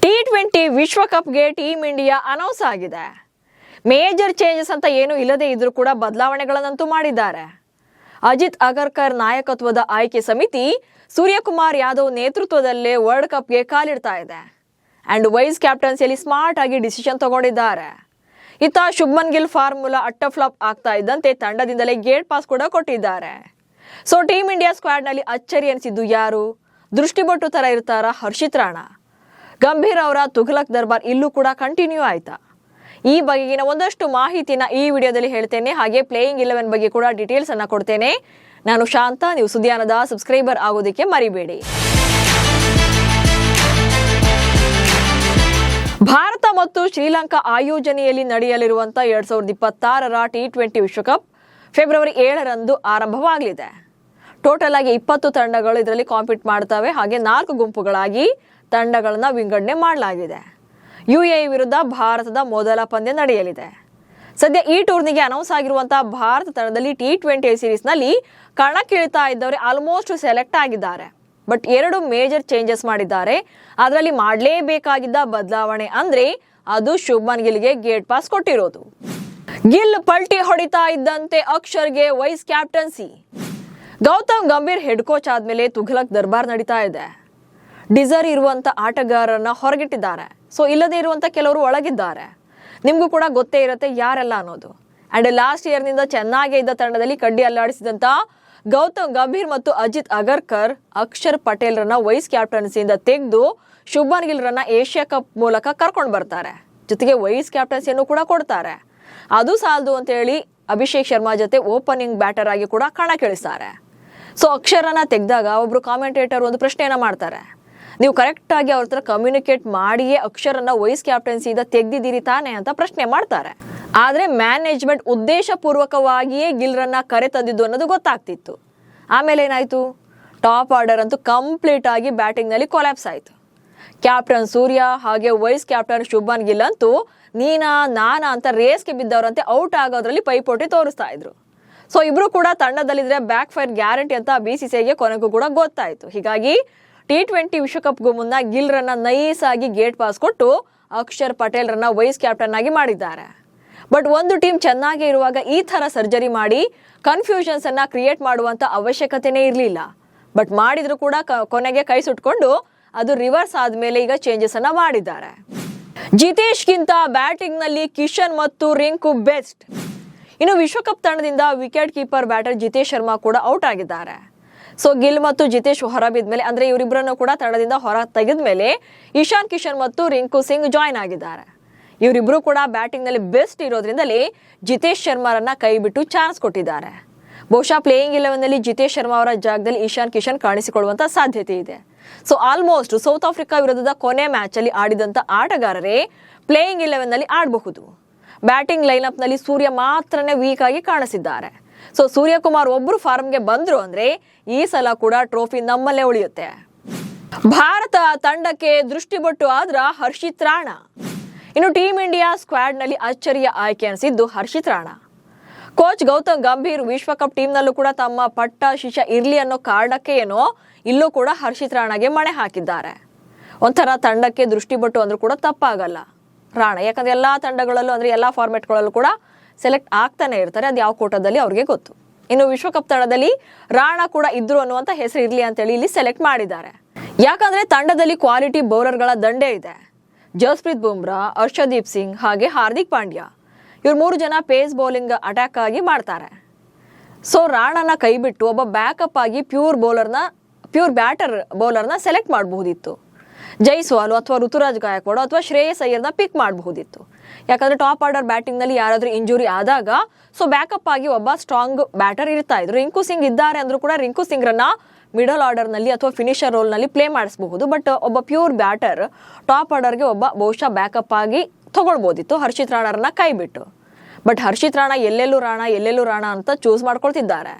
T20 ವಿಶ್ವಕಪ್ಗೆ team India announce ಆಗಿದೆ. Major changes ಅಂತ ಏನು ಇಲ್ಲದೆ ಇದ್ರೂ ಕೂಡ ಬದಲಾವಣೆಗಳನ್ನಂತೂ ಮಾಡಿದ್ದಾರೆ. ಅಜಿತ್ ಅಗರ್ಕರ್ ನಾಯಕತ್ವದ ಆಯ್ಕೆ ಸಮಿತಿ ಸೂರ್ಯಕುಮಾರ್ ಯಾದವ್ ನೇತೃತ್ವದಲ್ಲೇ ವರ್ಲ್ಡ್ ಕಪ್ಗೆ ಕಾಲಿಡ್ತಾ ಇದೆ. ಅಂಡ್ ವೈಸ್ ಕ್ಯಾಪ್ಟನ್ಸಿಯಲ್ಲಿ ಸ್ಮಾರ್ಟ್ ಆಗಿ ಡಿಸಿಷನ್ ತಗೊಂಡಿದ್ದಾರೆ. ಇತ್ತ ಶುಭ್ಮನ್ ಗಿಲ್ ಫಾರ್ಮುಲಾ ಅಟ್ಟಫ್ಲಾಪ್ ಆಗ್ತಾ ಇದ್ದಂತೆ ತಂಡದಿಂದಲೇ ಗೇಟ್ ಪಾಸ್ ಕೂಡ ಕೊಟ್ಟಿದ್ದಾರೆ. ಸೊ ಟೀಮ್ ಇಂಡಿಯಾ ಸ್ಕ್ವಾಡ್ ನಲ್ಲಿ ಅಚ್ಚರಿ ಅನಿಸಿದ್ದು ಯಾರು? ದೃಷ್ಟಿಬೊಟ್ಟು ತರ ಇರ್ತಾರ ಹರ್ಷಿತ್ ರಾಣಾ. ಗಂಭೀರ್ ಅವರ ತುಘಲಕ್ ದರ್ಬಾರ್ ಇಲ್ಲೂ ಕೂಡ ಕಂಟಿನ್ಯೂ ಆಯ್ತಾ? ಈ ಬಗೆಗಿನ ಒಂದಷ್ಟು ಮಾಹಿತಿನ ಈ ವಿಡಿಯೋದಲ್ಲಿ ಹೇಳ್ತೇನೆ. ಹಾಗೆ ಪ್ಲೇಯಿಂಗ್ 11 ಬಗ್ಗೆ ಕೂಡ ಡೀಟೇಲ್ಸ್ ಅನ್ನ ಕೊಡ್ತೇನೆ. ನಾನು ಶಾಂತ, ನೀವು ಸುದ್ದಿಯಾನದ ಸಬ್ಸ್ಕ್ರೈಬರ್ ಆಗೋದಕ್ಕೆ ಮರಿಬೇಡಿ. ಭಾರತ ಮತ್ತು ಶ್ರೀಲಂಕಾ ಆಯೋಜನೆಯಲ್ಲಿ ನಡೆಯಲಿರುವಂತಹ 2026ರ T20 ವಿಶ್ವಕಪ್ ಫೆಬ್ರವರಿ 7ರಂದು ಆರಂಭವಾಗಲಿದೆ. ಟೋಟಲ್ ಆಗಿ 20 ತಂಡಗಳು ಇದರಲ್ಲಿ ಕಾಂಪೀಟ್ ಮಾಡ್ತವೆ. ಹಾಗೆ 4 ಗುಂಪುಗಳಾಗಿ ತಂಡಗಳನ್ನ ವಿಂಗಡಣೆ ಮಾಡಲಾಗಿದೆ. UAE ವಿರುದ್ಧ ಭಾರತದ ಮೊದಲ ಪಂದ್ಯ ನಡೆಯಲಿದೆ. ಸದ್ಯ ಈ ಟೂರ್ನಿಗೆ ಅನೌನ್ಸ್ ಆಗಿರುವಂತಹ ಭಾರತ ತಂಡದಲ್ಲಿ T20 ಸೀರೀಸ್ನಲ್ಲಿ ಕಣಕ್ಕಿಳಿತಾ ಇದ್ದವರೇ ಆಲ್ಮೋಸ್ಟ್ ಸೆಲೆಕ್ಟ್ ಆಗಿದ್ದಾರೆ. ಬಟ್ 2 ಮೇಜರ್ ಚೇಂಜಸ್ ಮಾಡಿದ್ದಾರೆ. ಅದರಲ್ಲಿ ಮಾಡಲೇಬೇಕಾಗಿದ್ದ ಬದಲಾವಣೆ ಅಂದ್ರೆ ಅದು ಶುಭ್ಮನ್ ಗಿಲ್ಗೆ ಗೇಟ್ ಪಾಸ್ ಕೊಟ್ಟಿರೋದು. ಗಿಲ್ ಪಲ್ಟಿ ಹೊಡಿತಾ ಇದ್ದಂತೆ ಅಕ್ಷರ್ಗೆ vice captaincy. Gautam Gambhir head coach ಆದ್ಮೇಲೆ ತುಘಲಕ್ ದರ್ಬಾರ್ ನಡೀತಾ ಇದೆ. ಡಿಸರ್ ಇರುವಂತ ಆಟಗಾರರನ್ನ ಹೊರಗಿಟ್ಟಿದ್ದಾರೆ. ಸೊ ಇಲ್ಲದೆ ಇರುವಂತ ಕೆಲವರು ಒಳಗಿದ್ದಾರೆ. ನಿಮ್ಗೂ ಕೂಡ ಗೊತ್ತೇ ಇರುತ್ತೆ ಯಾರೆಲ್ಲ ಅನ್ನೋದು. ಅಂಡ್ ಲಾಸ್ಟ್ ಇಯರ್ನಿಂದ ಚೆನ್ನಾಗೇ ಇದ್ದ ತಂಡದಲ್ಲಿ ಕಡ್ಡಿ ಅಲ್ಲಾಡಿಸಿದಂತ ಗೌತಮ್ ಗಂಭೀರ್ ಮತ್ತು ಅಜಿತ್ ಅಗರ್ಕರ್ ಅಕ್ಷರ್ ಪಟೇಲ್ ರನ್ನ ವೈಸ್ ಕ್ಯಾಪ್ಟನ್ಸಿಯಿಂದ ತೆಗೆದು ಶುಭ್ಮನ್ ಗಿಲ್ ರನ್ನ ಏಷ್ಯಾ ಕಪ್ ಮೂಲಕ ಕರ್ಕೊಂಡು ಬರ್ತಾರೆ. ಜೊತೆಗೆ ವೈಸ್ ಕ್ಯಾಪ್ಟನ್ಸಿಯನ್ನು ಕೂಡ ಕೊಡ್ತಾರೆ. ಅದು ಸಾಲದು ಅಂತ ಹೇಳಿ ಅಭಿಷೇಕ್ ಶರ್ಮಾ ಜೊತೆ ಓಪನಿಂಗ್ ಬ್ಯಾಟರ್ ಆಗಿ ಕೂಡ ಕಣಕ್ಕಿಳಿಸ್ತಾರೆ. ಸೊ ಅಕ್ಷರನ್ನ ತೆಗೆದಾಗ ಒಬ್ರು ಕಾಮೆಂಟೇಟರ್ ಒಂದು ಪ್ರಶ್ನೆಯನ್ನ ಮಾಡ್ತಾರೆ. ನೀವು ಕರೆಕ್ಟ್ ಆಗಿ ಅವ್ರ ಹತ್ರ ಕಮ್ಯುನಿಕೇಟ್ ಮಾಡಿಯೇ ಅಕ್ಷರನ್ನ ವೈಸ್ ಕ್ಯಾಪ್ಟನ್ಸಿಯಿಂದ ತೆಗ್ದಿದ್ದೀರಿ ತಾನೆ ಅಂತ ಪ್ರಶ್ನೆ ಮಾಡ್ತಾರೆ. ಆದ್ರೆ ಮ್ಯಾನೇಜ್ಮೆಂಟ್ ಉದ್ದೇಶ ಪೂರ್ವಕವಾಗಿಯೇ ಗಿಲ್ ರನ್ನ ಕರೆ ತಂದಿದ್ದು ಅನ್ನೋದು ಗೊತ್ತಾಗ್ತಿತ್ತು. ಆಮೇಲೆ ಏನಾಯ್ತು? ಟಾಪ್ ಆರ್ಡರ್ ಅಂತೂ ಕಂಪ್ಲೀಟ್ ಆಗಿ ಬ್ಯಾಟಿಂಗ್ ನಲ್ಲಿ ಕೊಲ್ಯಾಪ್ಸ್ ಆಯ್ತು. ಕ್ಯಾಪ್ಟನ್ ಸೂರ್ಯ ಹಾಗೆ ವೈಸ್ ಕ್ಯಾಪ್ಟನ್ ಶುಭ್ಮನ್ ಗಿಲ್ ಅಂತೂ ನಾನಾ ಅಂತ ರೇಸ್ಗೆ ಬಿದ್ದವರಂತೆ ಔಟ್ ಆಗೋದ್ರಲ್ಲಿ ಪೈಪೋಟಿ ತೋರಿಸ್ತಾ ಇದ್ರು. ಸೊ ಇಬ್ರು ಕೂಡ ತಂಡದಲ್ಲಿದ್ರೆ ಬ್ಯಾಕ್ ಫೈರ್ ಗ್ಯಾರಂಟಿ ಅಂತ BCCIಗೆ ಕೊನೆಗೂ ಕೂಡ ಗೊತ್ತಾಯ್ತು. ಹೀಗಾಗಿ T20 ವಿಶ್ವಕಪ್ಗೂ ಮುನ್ನ ಗಿಲ್ ರನ್ನ ನೈಸ್ ಆಗಿ ಗೇಟ್ ಪಾಸ್ ಕೊಟ್ಟು ಅಕ್ಷರ್ ಪಟೇಲ್ ರನ್ನ ವೈಸ್ ಕ್ಯಾಪ್ಟನ್ ಆಗಿ ಮಾಡಿದ್ದಾರೆ. ಬಟ್ ಒಂದು ಟೀಮ್ ಚೆನ್ನಾಗಿ ಇರುವಾಗ ಈ ತರ ಸರ್ಜರಿ ಮಾಡಿ ಕನ್ಫ್ಯೂಷನ್ಸ್ ಅನ್ನ ಕ್ರಿಯೇಟ್ ಮಾಡುವಂತ ಅವಶ್ಯಕತೆನೇ ಇರಲಿಲ್ಲ. ಬಟ್ ಮಾಡಿದ್ರು ಕೂಡ ಕೊನೆಗೆ ಕೈ ಸುಟ್ಕೊಂಡು ಅದು ರಿವರ್ಸ್ ಆದ್ಮೇಲೆ ಈಗ ಚೇಂಜಸ್ ಅನ್ನ ಮಾಡಿದ್ದಾರೆ. ಜಿತೇಶ್ ಗಿಂತ ಬ್ಯಾಟಿಂಗ್ ನಲ್ಲಿ ಕಿಶನ್ ಮತ್ತು ರಿಂಕು ಬೆಸ್ಟ್. ಇನ್ನು ವಿಶ್ವಕಪ್ ತಂಡದಿಂದ wicket keeper batter Jitesh Sharma ಕೂಡ ಔಟ್ ಆಗಿದ್ದಾರೆ. ಸೊ ಗಿಲ್ ಮತ್ತು ಜಿತೇಶ್ ಹೊರ ಬಿದ್ಮೇಲೆ ಅಂದ್ರೆ ಇವರಿಬ್ಬರನ್ನು ಕೂಡ ತಂಡದಿಂದ ಹೊರ ತೆಗೆದ್ಮೇಲೆ ಇಶಾನ್ ಕಿಶನ್ ಮತ್ತು ರಿಂಕು ಸಿಂಗ್ ಜಾಯ್ನ್ ಆಗಿದ್ದಾರೆ. ಇವರಿಬ್ರು ಕೂಡ ಬ್ಯಾಟಿಂಗ್ ನಲ್ಲಿ ಬೆಸ್ಟ್ ಇರೋದ್ರಿಂದಲೇ ಜಿತೇಶ್ ಶರ್ಮಾರನ್ನ ಕೈ ಬಿಟ್ಟು ಚಾನ್ಸ್ ಕೊಟ್ಟಿದ್ದಾರೆ. ಬಹುಶಃ ಪ್ಲೇಯಿಂಗ್ 11 ನಲ್ಲಿ ಜಿತೇಶ್ ಶರ್ಮಾ ಅವರ ಜಾಗದಲ್ಲಿ ಇಶಾನ್ ಕಿಶನ್ ಕಾಣಿಸಿಕೊಳ್ಳುವಂತ ಸಾಧ್ಯತೆ ಇದೆ. ಸೊ ಆಲ್ಮೋಸ್ಟ್ ಸೌತ್ ಆಫ್ರಿಕಾ ವಿರುದ್ಧದ ಕೊನೆ ಮ್ಯಾಚ್ ಅಲ್ಲಿ ಆಡಿದಂತ ಆಟಗಾರರೇ ಪ್ಲೇಯಿಂಗ್ 11 ನಲ್ಲಿ ಆಡಬಹುದು. ಬ್ಯಾಟಿಂಗ್ ಲೈನ್ಅಪ್ ನಲ್ಲಿ ಸೂರ್ಯ ಮಾತ್ರನೇ ವೀಕ್ ಆಗಿ ಕಾಣಿಸಿದ್ದಾರೆ. ಸೊ ಸೂರ್ಯಕುಮಾರ್ ಒಬ್ರು ಫಾರ್ಮ್ಗೆ ಬಂದ್ರು ಅಂದ್ರೆ ಈ ಸಲ ಕೂಡ ಟ್ರೋಫಿ ನಮ್ಮಲ್ಲೇ ಉಳಿಯುತ್ತೆ. ಭಾರತ ತಂಡಕ್ಕೆ ದೃಷ್ಟಿಬೊಟ್ಟು ಆದ್ರ ಹರ್ಷಿತ್ ರಾಣಾ. ಇನ್ನು ಟೀಮ್ ಇಂಡಿಯಾ ಸ್ಕ್ವಾಡ್ ನಲ್ಲಿ ಅಚ್ಚರಿಯ ಆಯ್ಕೆ ಅನಿಸಿದ್ದು ಹರ್ಷಿತ್ ರಾಣಾ. ಕೋಚ್ ಗೌತಮ್ ಗಂಭೀರ್ ವಿಶ್ವಕಪ್ ಟೀಮ್ ನಲ್ಲೂ ಕೂಡ ತಮ್ಮ ಪಟ್ಟ ಶಿಷ್ಯ ಇರ್ಲಿ ಅನ್ನೋ ಕಾರಣಕ್ಕೆ ಏನೋ ಇಲ್ಲೂ ಕೂಡ ಹರ್ಷಿತ್ ರಾಣಾಗೆ ಮಣೆ ಹಾಕಿದ್ದಾರೆ. ಒಂಥರ ತಂಡಕ್ಕೆ ದೃಷ್ಟಿಬೊಟ್ಟು ಅಂದ್ರೂ ಕೂಡ ತಪ್ಪಾಗಲ್ಲ ರಾಣಾ. ಯಾಕಂದ್ರೆ ಎಲ್ಲಾ ತಂಡಗಳಲ್ಲೂ ಅಂದ್ರೆ ಎಲ್ಲಾ ಫಾರ್ಮೆಟ್ಗಳಲ್ಲೂ ಕೂಡ ಸೆಲೆಕ್ಟ್ ಆಗ್ತಾನೆ ಇರ್ತಾರೆ. ಅದು ಯಾವ ಕೋಟದಲ್ಲಿ ಅವ್ರಿಗೆ ಗೊತ್ತು. ಇನ್ನು ವಿಶ್ವಕಪ್ ತಂಡದಲ್ಲಿ ರಾಣಾ ಕೂಡ ಇದ್ರು ಅನ್ನುವಂತ ಹೆಸರು ಇರ್ಲಿ ಅಂತೇಳಿ ಇಲ್ಲಿ ಸೆಲೆಕ್ಟ್ ಮಾಡಿದ್ದಾರೆ. ಯಾಕಂದ್ರೆ ತಂಡದಲ್ಲಿ ಕ್ವಾಲಿಟಿ ಬೌಲರ್ಗಳ ದಂಡೆ ಇದೆ. ಜಸ್ಪ್ರೀತ್ ಬುಮ್ರಾ, ಹರ್ಷದೀಪ್ ಸಿಂಗ್ ಹಾಗೆ ಹಾರ್ದಿಕ್ ಪಾಂಡ್ಯ ಇವ್ರು 3 ಜನ ಪೇಸ್ ಬೌಲಿಂಗ್ ಅಟ್ಯಾಕ್ ಆಗಿ ಮಾಡ್ತಾರೆ. ಸೊ ರಾಣಾನ ಕೈ ಬಿಟ್ಟು ಒಬ್ಬ ಬ್ಯಾಕಪ್ ಆಗಿ ಪ್ಯೂರ್ ಬ್ಯಾಟರ್ ಬೌಲರ್ನ ಸೆಲೆಕ್ಟ್ ಮಾಡಬಹುದಿತ್ತು. ಜೈಸ್ವಾಲ್ ಅಥವಾ ಋತುರಾಜ್ ಗಾಯಕ್ವಾಡ್ ಅಥವಾ ಶ್ರೇಯಸ್ ಅಯ್ಯರ್ನ ಪಿಕ್ ಮಾಡಬಹುದಿತ್ತು. ಯಾಕಂದ್ರೆ ಟಾಪ್ ಆರ್ಡರ್ ಬ್ಯಾಟಿಂಗ್ ನಲ್ಲಿ ಯಾರಾದ್ರೂ ಇಂಜುರಿ ಆದಾಗ ಸೊ ಬ್ಯಾಕಪ್ ಆಗಿ ಒಬ್ಬ ಸ್ಟ್ರಾಂಗ್ ಬ್ಯಾಟರ್ ಇರ್ತಾ ಇದ್ರು. ರಿಂಕು ಸಿಂಗ್ ಇದ್ದಾರೆ ಅಂದ್ರೂ ಕೂಡ ರಿಂಕು ಸಿಂಗ್ ರನ್ನ ಮಿಡಲ್ ಆರ್ಡರ್ ನಲ್ಲಿ ಅಥವಾ ಫಿನಿಶರ್ ರೋಲ್ ನಲ್ಲಿ ಪ್ಲೇ ಮಾಡಿಸಬಹುದು. ಬಟ್ ಒಬ್ಬ ಪ್ಯೂರ್ ಬ್ಯಾಟರ್ ಟಾಪ್ ಆರ್ಡರ್ಗೆ ಒಬ್ಬ ಬಹುಶಃ ಬ್ಯಾಕಪ್ ಆಗಿ ತಗೊಳ್ಬೋದಿತ್ತು ಹರ್ಷಿತ್ ರಾಣಾರನ್ನ ಕೈ ಬಿಟ್ಟು. ಬಟ್ ಹರ್ಷಿತ್ ರಾಣಾ ಎಲ್ಲೆಲ್ಲೂ ರಾಣಾ ಅಂತ ಚೂಸ್ ಮಾಡ್ಕೊಳ್ತಿದ್ದಾರೆ.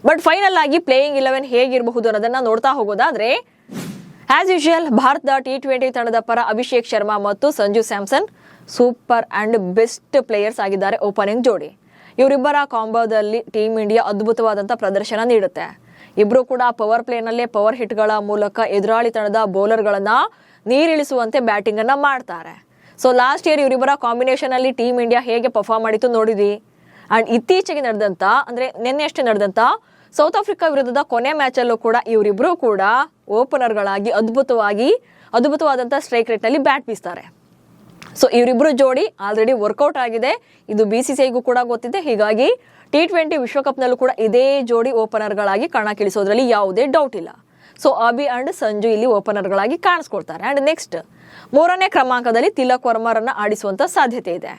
ಬಟ್ ಫೈನಲ್ ಆಗಿ ಪ್ಲೇಯಿಂಗ್ 11 ಹೇಗಿರಬಹುದು ಅನ್ನೋದನ್ನ ನೋಡ್ತಾ ಹೋಗೋದಾದ್ರೆ ಆಸ್ ಯೂಶುವಲ್ ಭಾರತದ T20 ತಂಡದ ಪರ ಅಭಿಷೇಕ್ ಶರ್ಮಾ ಮತ್ತು Sanju Samson super and best players ಆಗಿದ್ದಾರೆ ಓಪನಿಂಗ್ ಜೋಡಿ. ಇವರಿಬ್ಬರ ಕಾಂಬೋದಲ್ಲಿ ಟೀಮ್ ಇಂಡಿಯಾ ಅದ್ಭುತವಾದಂತ ಪ್ರದರ್ಶನ ನೀಡುತ್ತೆ. ಇಬ್ರು ಕೂಡ ಪವರ್ ಪ್ಲೇನಲ್ಲೇ ಪವರ್ ಹಿಟ್ಗಳ ಮೂಲಕ ಎದುರಾಳಿ ತಂಡದ ಬೌಲರ್ಗಳನ್ನ ನೀರಿಳಿಸುವಂತೆ ಬ್ಯಾಟಿಂಗ್ ಅನ್ನ ಮಾಡ್ತಾರೆ. ಸೊ ಲಾಸ್ಟ್ ಇಯರ್ ಇವರಿಬ್ಬರ ಕಾಂಬಿನೇಷನ್ ಅಲ್ಲಿ ಟೀಮ್ ಇಂಡಿಯಾ ಹೇಗೆ ಪರ್ಫಾರ್ಮ್ ಮಾಡಿತ್ತು ನೋಡಿದ್ವಿ. ಅಂಡ್ ಇತ್ತೀಚೆಗೆ ನಡೆದಂತ ಅಂದ್ರೆ ನಿನ್ನೆಷ್ಟೇ ನಡೆದಂತ ಸೌತ್ ಆಫ್ರಿಕಾ ವಿರುದ್ಧದ ಕೊನೆ ಮ್ಯಾಚ್ ಅಲ್ಲೂ ಕೂಡ ಇವರಿಬ್ರು ಕೂಡ ಓಪನರ್ಗಳಾಗಿ ಅದ್ಭುತವಾದಂತ ಸ್ಟ್ರೈಕ್ ರೇಟ್ ನಲ್ಲಿ ಬ್ಯಾಟ್ ಬೀಸ್ತಾರೆ. ಸೊ ಇವರಿಬ್ರು ಜೋಡಿ ಆಲ್ರೆಡಿ ವರ್ಕೌಟ್ ಆಗಿದೆ, ಇದು BCCIಗೂ ಕೂಡ ಗೊತ್ತಿದೆ. ಹೀಗಾಗಿ T20 ವಿಶ್ವಕಪ್ನಲ್ಲೂ ಕೂಡ ಇದೇ ಜೋಡಿ ಓಪನರ್ಗಳಾಗಿ ಕಣಕ್ಕಿಳಿಸೋದ್ರಲ್ಲಿ ಯಾವುದೇ ಡೌಟ್ ಇಲ್ಲ. ಸೊ ಅಭಿ ಅಂಡ್ ಸಂಜು ಇಲ್ಲಿ ಓಪನರ್ಗಳಾಗಿ ಕಾಣಿಸ್ಕೊಳ್ತಾರೆ. ಅಂಡ್ ನೆಕ್ಸ್ಟ್ 3ನೇ ಕ್ರಮಾಂಕದಲ್ಲಿ ತಿಲಕ್ ವರ್ಮರನ್ನ ಆಡಿಸುವಂತ ಸಾಧ್ಯತೆ ಇದೆ.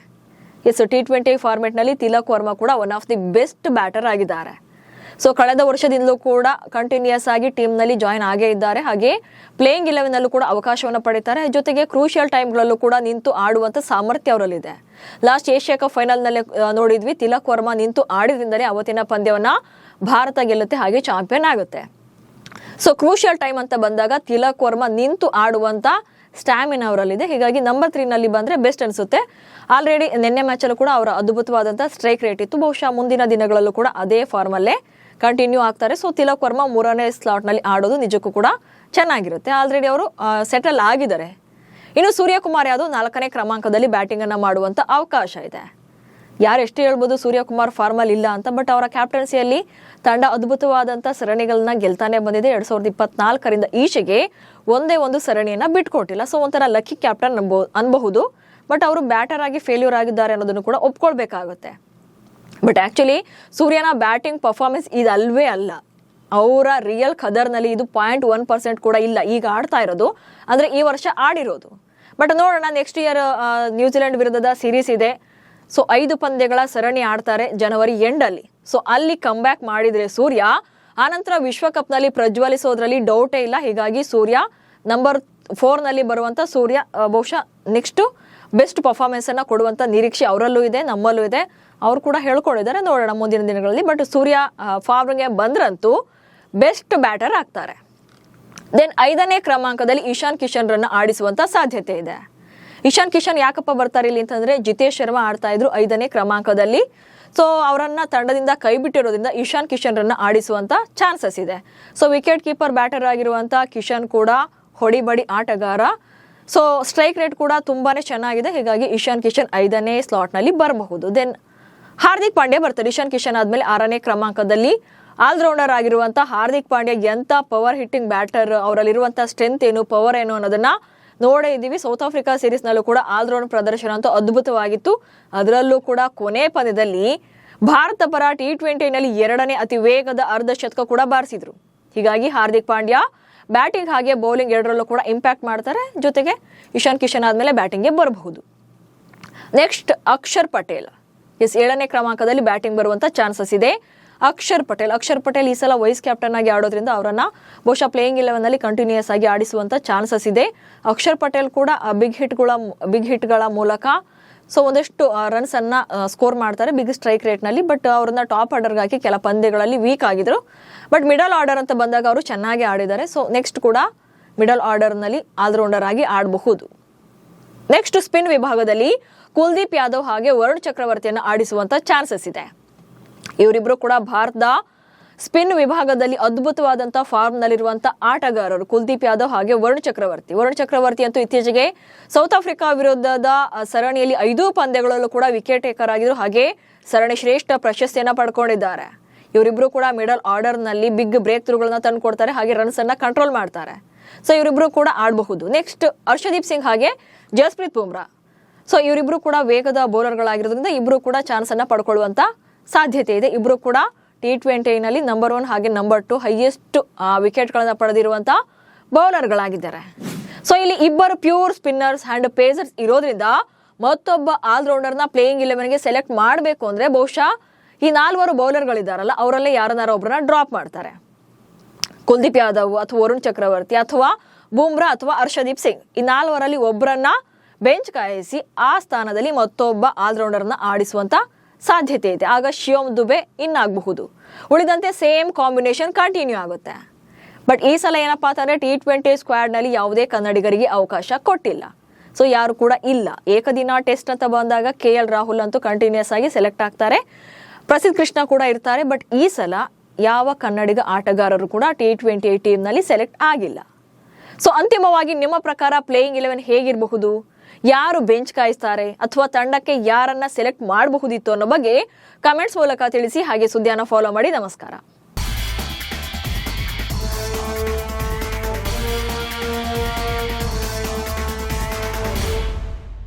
ಎಸ್, T20 ಫಾರ್ಮೆಟ್ ನಲ್ಲಿ ತಿಲಕ್ ವರ್ಮಾ ಕೂಡ one of the best batter ಆಗಿದ್ದಾರೆ. ಸೊ ಕಳೆದ ವರ್ಷದಿಂದಲೂ ಕೂಡ ಕಂಟಿನ್ಯೂಸ್ ಆಗಿ ಟೀಮ್ ನಲ್ಲಿ ಜಾಯಿನ್ ಆಗೇ ಇದ್ದಾರೆ. ಹಾಗೆ ಪ್ಲೇಯಿಂಗ್ 11 ನಲ್ಲೂ ಕೂಡ ಅವಕಾಶವನ್ನು ಪಡೀತಾರೆ. ಜೊತೆಗೆ ಕ್ರೂಷಿಯಲ್ ಟೈಮ್ಗಳಲ್ಲೂ ಕೂಡ ನಿಂತು ಆಡುವಂತ ಸಾಮರ್ಥ್ಯ ಅವರಲ್ಲಿದೆ. ಲಾಸ್ಟ್ ಏಷ್ಯಾ ಕಪ್ ಫೈನಲ್ ನಲ್ಲಿ ನೋಡಿದ್ವಿ, ತಿಲಕ್ ವರ್ಮಾ ನಿಂತು ಆಡಿದ್ರಿಂದಲೇ ಅವತ್ತಿನ ಪಂದ್ಯವನ್ನ ಭಾರತ ಗೆಲ್ಲುತ್ತೆ, ಹಾಗೆ ಚಾಂಪಿಯನ್ ಆಗುತ್ತೆ. ಸೊ ಕ್ರೂಷಿಯಲ್ ಟೈಮ್ ಅಂತ ಬಂದಾಗ ತಿಲಕ್ ವರ್ಮಾ ನಿಂತು ಆಡುವಂತ ಸ್ಟ್ಯಾಮಿನಾ ಅವರಲ್ಲಿದೆ. ಹೀಗಾಗಿ ನಂಬರ್ 3 ನಲ್ಲಿ ಬಂದ್ರೆ ಬೆಸ್ಟ್ ಅನ್ಸುತ್ತೆ. ಆಲ್ರೆಡಿ ನಿನ್ನೆ ಮ್ಯಾಚ್ ಅಲ್ಲೂ ಕೂಡ ಅವರ ಅದ್ಭುತವಾದಂತಹ ಸ್ಟ್ರೈಕ್ ರೇಟ್ ಇತ್ತು. ಬಹುಶಃ ಮುಂದಿನ ದಿನಗಳಲ್ಲೂ ಕೂಡ ಅದೇ ಫಾರ್ಮ್ ಅಲ್ಲೇ ಕಂಟಿನ್ಯೂ ಆಗ್ತಾರೆ. ಸೊ ತಿಲಕ್ ವರ್ಮಾ 3ನೇ ಸ್ಲಾಟ್ ನಲ್ಲಿ ಆಡೋದು ನಿಜಕ್ಕೂ ಕೂಡ ಚೆನ್ನಾಗಿರುತ್ತೆ. ಆಲ್ರೆಡಿ ಅವರು ಸೆಟಲ್ ಆಗಿದ್ದಾರೆ. ಇನ್ನು ಸೂರ್ಯಕುಮಾರ್ ಯಾದವ್ 4ನೇ ಕ್ರಮಾಂಕದಲ್ಲಿ ಬ್ಯಾಟಿಂಗ್ ಅನ್ನ ಮಾಡುವಂತ ಅವಕಾಶ ಇದೆ. ಯಾರು ಎಷ್ಟು ಹೇಳ್ಬೋದು ಸೂರ್ಯಕುಮಾರ್ ಫಾರ್ಮಲ್ ಇಲ್ಲ ಅಂತ, ಬಟ್ ಅವರ ಕ್ಯಾಪ್ಟನ್ಸಿಯಲ್ಲಿ ತಂಡ ಅದ್ಭುತವಾದಂಥ ಸರಣಿಗಳನ್ನ ಗೆಲ್ತಾನೆ ಬಂದಿದೆ. 2024ರಿಂದ ಈಚೆಗೆ ಒಂದೇ ಒಂದು ಸರಣಿಯನ್ನ ಬಿಟ್ಕೊಟ್ಟಿಲ್ಲ. ಸೊ ಒಂಥರ ಲಕ್ಕಿ ಕ್ಯಾಪ್ಟನ್ ಅನ್ಬಹುದು. ಬಟ್ ಅವರು ಬ್ಯಾಟರ್ ಆಗಿ ಫೇಲ್ಯೂರ್ ಆಗಿದ್ದಾರೆ ಅನ್ನೋದನ್ನು ಕೂಡ ಒಪ್ಕೊಳ್ಬೇಕಾಗುತ್ತೆ. ಬಟ್ ಆಕ್ಚುಲಿ ಸೂರ್ಯನ ಬ್ಯಾಟಿಂಗ್ ಪರ್ಫಾರ್ಮೆನ್ಸ್ ಇದಲ್ವೇ ಅಲ್ಲ, ಅವರ ರಿಯಲ್ ಖದರ್ನಲ್ಲಿ ಇದು 0.1% ಕೂಡ ಇಲ್ಲ. ಈಗ ಆಡ್ತಾ ಇರೋದು ಅಂದ್ರೆ ಈ ವರ್ಷ ಆಡಿರೋದು. ಬಟ್ ನೋಡೋಣ, ನೆಕ್ಸ್ಟ್ ಇಯರ್ ನ್ಯೂಜಿಲೆಂಡ್ ವಿರುದ್ಧದ ಸೀರೀಸ್ ಇದೆ. ಸೊ 5 ಪಂದ್ಯಗಳ ಸರಣಿ ಆಡ್ತಾರೆ ಜನವರಿ ಎಂಡಲ್ಲಿ. ಸೊ ಅಲ್ಲಿ ಕಮ್ ಬ್ಯಾಕ್ ಮಾಡಿದ್ರೆ ಸೂರ್ಯ ಆನಂತರ ವಿಶ್ವಕಪ್ನಲ್ಲಿ ಪ್ರಜ್ವಲಿಸೋದ್ರಲ್ಲಿ ಡೌಟೇ ಇಲ್ಲ. ಹೀಗಾಗಿ ಸೂರ್ಯ ನಂಬರ್ 4 ನಲ್ಲಿ ಬರುವಂತ ಸೂರ್ಯ ಬಹುಶಃ ನೆಕ್ಸ್ಟ್ ಬೆಸ್ಟ್ ಪರ್ಫಾರ್ಮೆನ್ಸ್ ಅನ್ನ ಕೊಡುವಂತ ನಿರೀಕ್ಷೆ ಅವರಲ್ಲೂ ಇದೆ, ನಮ್ಮಲ್ಲೂ ಇದೆ. ಅವ್ರು ಕೂಡ ಹೇಳ್ಕೊಂಡಿದ್ದಾರೆ, ನೋಡೋಣ ಮುಂದಿನ ದಿನಗಳಲ್ಲಿ. ಬಟ್ ಸೂರ್ಯ ಫಾರ್ಮ್ಗೆ ಬಂದ್ರಂತೂ ಬೆಸ್ಟ್ ಬ್ಯಾಟರ್ ಆಗ್ತಾರೆ. ದೆನ್ 5ನೇ ಕ್ರಮಾಂಕದಲ್ಲಿ ಇಶಾನ್ ಕಿಶನ್ ರನ್ನ ಆಡಿಸುವಂತ ಸಾಧ್ಯತೆ ಇದೆ. ಇಶಾನ್ ಕಿಶನ್ ಯಾಕಪ್ಪ ಬರ್ತಾರೆ ಇಲ್ಲಿ ಅಂತಂದ್ರೆ ಜಿತೇಶ್ ಶರ್ಮಾ ಆಡ್ತಾ ಇದ್ರು 5ನೇ ಕ್ರಮಾಂಕದಲ್ಲಿ. ಸೊ ಅವರನ್ನ ತಂಡದಿಂದ ಕೈ ಬಿಟ್ಟಿರೋದ್ರಿಂದ ಇಶಾನ್ ಕಿಶನ್ ರನ್ನ ಆಡಿಸುವಂತ ಚಾನ್ಸಸ್ ಇದೆ. ಸೊ ವಿಕೆಟ್ ಕೀಪರ್ ಬ್ಯಾಟರ್ ಆಗಿರುವಂತ ಕಿಶನ್ ಕೂಡ ಹೊಡಿಬಡಿ ಆಟಗಾರ. ಸೊ ಸ್ಟ್ರೈಕ್ ರೇಟ್ ಕೂಡ ತುಂಬಾನೇ ಚೆನ್ನಾಗಿದೆ. ಹೀಗಾಗಿ ಇಶಾನ್ ಕಿಶನ್ 5ನೇ ಸ್ಲಾಟ್ ನಲ್ಲಿ ಬರಬಹುದು. ದೆನ್ ಹಾರ್ದಿಕ್ ಪಾಂಡ್ಯ ಬರ್ತಾರೆ ಇಶಾನ್ ಕಿಶನ್ ಆದ್ಮೇಲೆ 6ನೇ ಕ್ರಮಾಂಕದಲ್ಲಿ. ಆಲ್ರೌಂಡರ್ ಆಗಿರುವಂತ ಹಾರ್ದಿಕ್ ಪಾಂಡ್ಯ ಎಂತ ಪವರ್ ಹಿಟ್ಟಿಂಗ್ ಬ್ಯಾಟರ್, ಅವರಲ್ಲಿರುವಂತ ಸ್ಟ್ರೆಂತ್ ಏನು, ಪವರ್ ಏನು ಅನ್ನೋದನ್ನ ನೋಡೇ ಇದ್ದೀವಿ. ಸೌತ್ ಆಫ್ರಿಕಾ ಸೀರೀಸ್ ನಲ್ಲೂ ಕೂಡ ಆಲ್ರೌಂಡ್ ಪ್ರದರ್ಶನ ಅಂತೂ ಅದ್ಭುತವಾಗಿತ್ತು. ಅದರಲ್ಲೂ ಕೂಡ ಕೊನೆ ಪಂದ್ಯದಲ್ಲಿ ಭಾರತ ಪರ T20 ನಲ್ಲಿ 2ನೇ ಅತಿ ವೇಗದ ಅರ್ಧ ಶತಕ ಕೂಡ ಬಾರಿಸಿದ್ರು. ಹೀಗಾಗಿ ಹಾರ್ದಿಕ್ ಪಾಂಡ್ಯ ಬ್ಯಾಟಿಂಗ್ ಹಾಗೆ ಬೌಲಿಂಗ್ ಎರಡರಲ್ಲೂ ಕೂಡ ಇಂಪ್ಯಾಕ್ಟ್ ಮಾಡ್ತಾರೆ. ಜೊತೆಗೆ ಇಶಾನ್ ಕಿಶನ್ ಆದ್ಮೇಲೆ ಬ್ಯಾಟಿಂಗ್ಗೆ ಬರಬಹುದು. ನೆಕ್ಸ್ಟ್ ಅಕ್ಷರ್ ಪಟೇಲ್, 7ನೇ ಕ್ರಮಾಂಕದಲ್ಲಿ ಬ್ಯಾಟಿಂಗ್ ಬರುವಂತ ಚಾನ್ಸಸ್ ಇದೆ. ಅಕ್ಷರ್ ಪಟೇಲ್ ಈ ಸಲ ವೈಸ್ ಕ್ಯಾಪ್ಟನ್ ಆಗಿ ಆಡೋದ್ರಿಂದ ಅವರನ್ನ ಬಹುಶಃ ಪ್ಲೇಯಿಂಗ್ 11 ನಲ್ಲಿ ಕಂಟಿನ್ಯೂಸ್ ಆಗಿ ಆಡಿಸುವಂತ ಚಾನ್ಸಸ್ ಇದೆ. ಅಕ್ಷರ್ ಪಟೇಲ್ ಕೂಡ ಬಿಗ್ ಹಿಟ್ಗಳ ಮೂಲಕ ಸೊ ಒಂದಷ್ಟು ರನ್ಸ್ ಅನ್ನ ಸ್ಕೋರ್ ಮಾಡ್ತಾರೆ ಬಿಗ್ ಸ್ಟ್ರೈಕ್ ರೇಟ್ ನಲ್ಲಿ. ಬಟ್ ಅವ್ರನ್ನ ಟಾಪ್ ಆರ್ಡರ್ಗೆ ಹಾಕಿ ಕೆಲ ಪಂದ್ಯಗಳಲ್ಲಿ ವೀಕ್ ಆಗಿದ್ರು. ಬಟ್ ಮಿಡಲ್ ಆರ್ಡರ್ ಅಂತ ಬಂದಾಗ ಅವರು ಚೆನ್ನಾಗಿ ಆಡಿದ್ದಾರೆ. ಸೊ ನೆಕ್ಸ್ಟ್ ಕೂಡ ಮಿಡಲ್ ಆರ್ಡರ್ ನಲ್ಲಿ ಆಲ್ರೌಂಡರ್ ಆಗಿ ಆಡಬಹುದು. ನೆಕ್ಸ್ಟ್ ಸ್ಪಿನ್ ವಿಭಾಗದಲ್ಲಿ ಕುಲ್ದೀಪ್ ಯಾದವ್ ಹಾಗೆ ವರುಣ್ ಚಕ್ರವರ್ತಿಯನ್ನು ಆಡಿಸುವಂತ ಚಾನ್ಸಸ್ ಇದೆ. ಇವರಿಬ್ರು ಕೂಡ ಭಾರತದ ಸ್ಪಿನ್ ವಿಭಾಗದಲ್ಲಿ ಅದ್ಭುತವಾದಂತಹ ಫಾರ್ಮ್ ನಲ್ಲಿರುವಂತಹ ಆಟಗಾರರು ಕುಲ್ದೀಪ್ ಯಾದವ್ ಹಾಗೆ ವರುಣ್ ಚಕ್ರವರ್ತಿ ಅಂತೂ ಇತ್ತೀಚೆಗೆ ಸೌತ್ ಆಫ್ರಿಕಾ ವಿರುದ್ಧದ ಸರಣಿಯಲ್ಲಿ 5 ಪಂದ್ಯಗಳಲ್ಲೂ ಕೂಡ ವಿಕೆಟ್ ಟೇಕರ್ ಆಗಿದ್ರು. ಹಾಗೆ ಸರಣಿ ಶ್ರೇಷ್ಠ ಪ್ರಶಸ್ತಿಯನ್ನ ಪಡ್ಕೊಂಡಿದ್ದಾರೆ. ಇವರಿಬ್ರು ಕೂಡ ಮಿಡಲ್ ಆರ್ಡರ್ ನಲ್ಲಿ ಬಿಗ್ ಬ್ರೇಕ್ ಥ್ರೂಗಳನ್ನ ತಂದು ಕೊಡ್ತಾರೆ, ಹಾಗೆ ರನ್ಸ್ ಅನ್ನ ಕಂಟ್ರೋಲ್ ಮಾಡ್ತಾರೆ. ಸೊ ಇವರಿಬ್ರು ಕೂಡ ಆಡಬಹುದು. ನೆಕ್ಸ್ಟ್ ಹರ್ಷದೀಪ್ ಸಿಂಗ್ ಹಾಗೆ ಜಸ್ಪ್ರೀತ್ ಬುಮ್ರಾ. ಸೊ ಇವರಿಬ್ರು ಕೂಡ ವೇಗದ ಬೌಲರ್ಗಳಾಗಿರೋದ್ರಿಂದ ಇಬ್ರು ಕೂಡ ಚಾನ್ಸ್ ಅನ್ನ ಪಡ್ಕೊಳ್ಳುವಂತ ಸಾಧ್ಯತೆ ಇದೆ. ಇಬ್ರು ಕೂಡ T20 ನಲ್ಲಿ ನಂಬರ್ 1 ಹಾಗೆ ನಂಬರ್ 2 ಹೈಯೆಸ್ಟ್ ವಿಕೆಟ್ ಗಳನ್ನ ಪಡೆದಿರುವಂತ ಬೌಲರ್ಗಳಾಗಿದ್ದಾರೆ. ಸೊ ಇಲ್ಲಿ ಇಬ್ಬರು ಪ್ಯೂರ್ ಸ್ಪಿನ್ನರ್ಸ್ ಅಂಡ್ ಪೇಸರ್ಸ್ ಇರೋದ್ರಿಂದ ಮತ್ತೊಬ್ಬ ಆಲ್ರೌಂಡರ್ ನ ಪ್ಲೇಯಿಂಗ್ 11ಗೆ ಸೆಲೆಕ್ಟ್ ಮಾಡಬೇಕು ಅಂದ್ರೆ ಬಹುಶಃ ಈ 4 ಬೌಲರ್ಗಳಿದ್ದಾರಲ್ಲ ಅವರಲ್ಲೇ ಯಾರನ್ನಾರ ಒಬ್ಬರನ್ನ ಡ್ರಾಪ್ ಮಾಡ್ತಾರೆ. ಕುಲ್ದೀಪ್ ಯಾದವ್ ಅಥವಾ ವರುಣ್ ಚಕ್ರವರ್ತಿ ಅಥವಾ ಬುಮ್ರಾ ಅಥವಾ ಹರ್ಷದೀಪ್ ಸಿಂಗ್, ಈ 4ರಲ್ಲಿ ಒಬ್ಬರನ್ನ ಬೆಂಚ್ ಕಾಯಿಸಿ ಆ ಸ್ಥಾನದಲ್ಲಿ ಮತ್ತೊಬ್ಬ ಆಲ್ರೌಂಡರ್ನ ಆಡಿಸುವಂತ ಸಾಧ್ಯತೆ ಇದೆ. ಆಗ ಶಿವಮ್ ದುಬೆ ಇನ್ನಾಗಬಹುದು. ಉಳಿದಂತೆ ಸೇಮ್ ಕಾಂಬಿನೇಷನ್ ಕಂಟಿನ್ಯೂ ಆಗುತ್ತೆ. ಬಟ್ ಈ ಸಲ ಏನಪ್ಪಾ ಅಂತಂದ್ರೆ T20 ಸ್ಕ್ವಾಡ್ ನಲ್ಲಿ ಯಾವುದೇ ಕನ್ನಡಿಗರಿಗೆ ಅವಕಾಶ ಕೊಟ್ಟಿಲ್ಲ. ಸೊ ಯಾರು ಕೂಡ ಇಲ್ಲ. ಏಕದಿನ ಟೆಸ್ಟ್ ಅಂತ ಬಂದಾಗ KL ರಾಹುಲ್ ಅಂತೂ ಕಂಟಿನ್ಯೂಸ್ ಆಗಿ ಸೆಲೆಕ್ಟ್ ಆಗ್ತಾರೆ, ಪ್ರಸಿದ್ಧ ಕೃಷ್ಣ ಕೂಡ ಇರ್ತಾರೆ. ಬಟ್ ಈ ಸಲ ಯಾವ ಕನ್ನಡಿಗ ಆಟಗಾರರು ಕೂಡ T20 ಟೀಮ್ ನಲ್ಲಿ ಸೆಲೆಕ್ಟ್ ಆಗಿಲ್ಲ. ಸೊ ಅಂತಿಮವಾಗಿ ನಿಮ್ಮ ಪ್ರಕಾರ ಪ್ಲೇಯಿಂಗ್ 11 ಹೇಗಿರಬಹುದು, ಯಾರು ಬೆಂಚ್ ಕಾಯಿಸ್ತಾರೆ ಅಥವಾ ತಂಡಕ್ಕೆ ಯಾರನ್ನ ಸೆಲೆಕ್ಟ್ ಮಾಡಬಹುದಿತ್ತು ಅನ್ನೋ ಬಗ್ಗೆ ಕಮೆಂಟ್ಸ್ ಮೂಲಕ ತಿಳಿಸಿ. ಹಾಗೆ ಸುದ್ದಿಯನ್ನು ಫಾಲೋ ಮಾಡಿ. ನಮಸ್ಕಾರ.